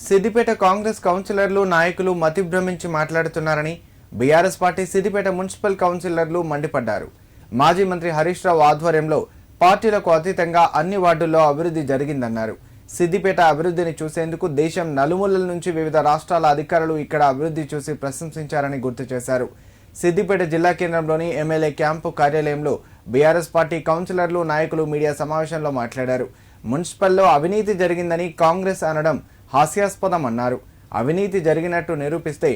సిద్దిపేట కాంగ్రెస్ కౌన్సిలర్లు నాయకులు మతిభ్రమించి మాట్లాడుతున్నారని బీఆర్ఎస్ పార్టీ సిద్దిపేట మున్సిపల్ కౌన్సిలర్లు మండిపడ్డారు. మాజీ మంత్రి హరీష్ రావు ఆధ్వర్యంలో పార్టీలకు అతీతంగా అన్ని వార్డుల్లో అభివృద్ధి జరిగిందన్నారు. సిద్దిపేట అభివృద్ధిని చూసేందుకు దేశం నలుమూలల నుంచి వివిధ రాష్ట్రాల అధికారులు ఇక్కడ అభివృద్ధి చూసి ప్రశంసించారని గుర్తు చేశారు. సిద్దిపేట జిల్లా కేంద్రంలోని ఎమ్మెల్యే క్యాంపు కార్యాలయంలో బీఆర్ఎస్ పార్టీ కౌన్సిలర్లు నాయకులు మీడియా సమావేశంలో మాట్లాడారు. మున్సిపల్లో అవినీతి జరిగిందని కాంగ్రెస్ అనడం హాస్యాస్పదం అన్నారు. అవినీతి జరిగినట్టు నిరూపిస్తే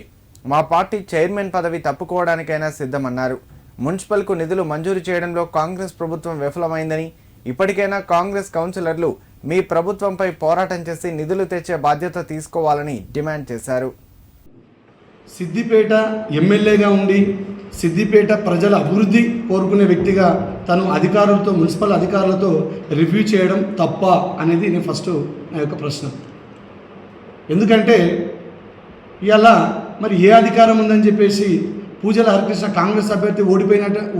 మా పార్టీ చైర్మన్ పదవి తప్పుకోవడానికైనా సిద్ధమన్నారు. మున్సిపల్కు నిధులు మంజూరు చేయడంలో కాంగ్రెస్ ప్రభుత్వం విఫలమైందని, ఇప్పటికైనా కాంగ్రెస్ కౌన్సిలర్లు మీ ప్రభుత్వంపై పోరాటం చేసి నిధులు తెచ్చే బాధ్యత తీసుకోవాలని డిమాండ్ చేశారు. సిద్దిపేట ఎమ్మెల్యేగా ఉండి సిద్దిపేట ప్రజల అభివృద్ధి కోరుకునే వ్యక్తిగా తను అధికారులతో మున్సిపల్ అధికారులతో రివ్యూ చేయడం తప్ప అనేది నేను ఫస్ట్ నా యొక్క ప్రశ్న. ఎందుకంటే ఇలా మరి ఏ అధికారం ఉందని చెప్పేసి పూజల హరికృష్ణ కాంగ్రెస్ అభ్యర్థి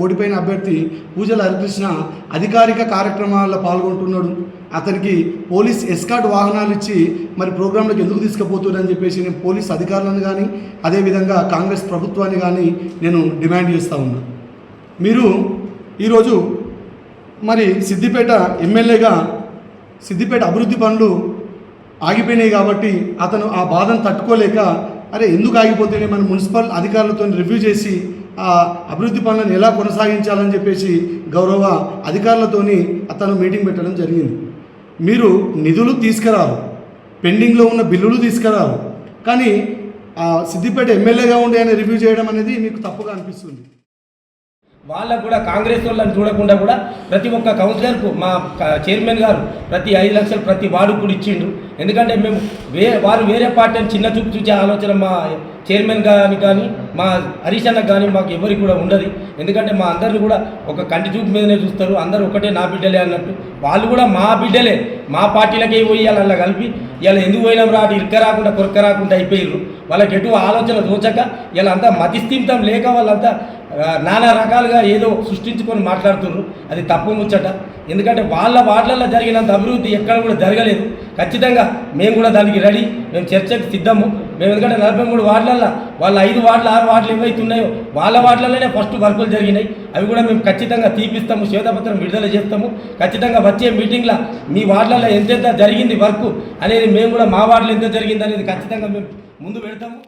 ఓడిపోయిన అభ్యర్థి పూజల హరికృష్ణ అధికారిక కార్యక్రమాల్లో పాల్గొంటున్నాడు. అతనికి పోలీస్ ఎస్కార్ట్ వాహనాలు ఇచ్చి మరి ప్రోగ్రాంలోకి ఎందుకు తీసుకుపోతున్నారని చెప్పేసి నేను పోలీస్ అధికారులను కానీ అదేవిధంగా కాంగ్రెస్ ప్రభుత్వాన్ని కానీ నేను డిమాండ్ చేస్తూ ఉన్నా. మీరు ఈరోజు మరి సిద్దిపేట ఎమ్మెల్యేగా సిద్దిపేట అభివృద్ధి పనులు ఆగిపోయినాయి కాబట్టి అతను ఆ బాధను తట్టుకోలేక అరే ఎందుకు ఆగిపోతేనే మన మున్సిపల్ అధికారులతో రివ్యూ చేసి ఆ అభివృద్ధి పనులను ఎలా కొనసాగించాలని చెప్పేసి గౌరవ అధికారులతోని అతను మీటింగ్ పెట్టడం జరిగింది. మీరు నిధులు తీసుకురారు, పెండింగ్లో ఉన్న బిల్లులు తీసుకురారు, కానీ సిద్దిపేట ఎమ్మెల్యేగా ఉండి ఆయన రివ్యూ చేయడం అనేది మీకు తప్పుగా అనిపిస్తుంది. వాళ్ళకు కూడా కాంగ్రెస్ వాళ్ళని చూడకుండా కూడా ప్రతి ఒక్క కౌన్సిలర్కు మా చైర్మన్ గారు ప్రతి 5 లక్షలు ప్రతి వార్డుకు కూడా ఇచ్చిండు. ఎందుకంటే మేము వారు వేరే పార్టీని చిన్న చూపు చూసే ఆలోచన మా చైర్మన్ కానీ మా హరీష్ అన్నకు కానీ మాకు ఎవరికి కూడా ఉండదు. ఎందుకంటే మా అందరిని కూడా ఒక కంటి చూపు మీదనే చూస్తారు. అందరూ ఒకటే నా బిడ్డలే అన్నట్టు. వాళ్ళు కూడా మా బిడ్డలే, మా పార్టీలకే పోయి అలా కలిపి ఇలా ఎందుకు పోయినాం రా ఇరుక్క రాకుండా కొరక రాకుండా అయిపోయారు. వాళ్ళకి ఎటు ఆలోచన దోచక ఇలా అంతా మతిస్థిమితం లేక వాళ్ళంతా నానా రకాలుగా ఏదో సృష్టించుకొని మాట్లాడుతున్నారు. అది తప్పు ముచ్చట. ఎందుకంటే వాళ్ళ వార్డులలో జరిగినంత అభివృద్ధి ఎక్కడ కూడా జరగలేదు. ఖచ్చితంగా మేము కూడా దానికి రెడీ, మేము చర్చకు సిద్ధము. మేము ఎందుకంటే 43 వార్డులలో వాళ్ళ 5 వార్డులు 6 వార్డులు ఏవైతే ఉన్నాయో వాళ్ళ వార్డులలోనే ఫస్ట్ వర్కులు జరిగినాయి. అవి కూడా మేము ఖచ్చితంగా తీపిస్తాము, శ్వేతపత్రం విడుదల చేస్తాము. ఖచ్చితంగా వచ్చే మీటింగ్లో మీ వార్డులలో ఎంతెంత జరిగింది వర్క్ అనేది మేము కూడా మా వార్డులో ఎంత జరిగింది అనేది ఖచ్చితంగా మేము ముందు పెడతాము.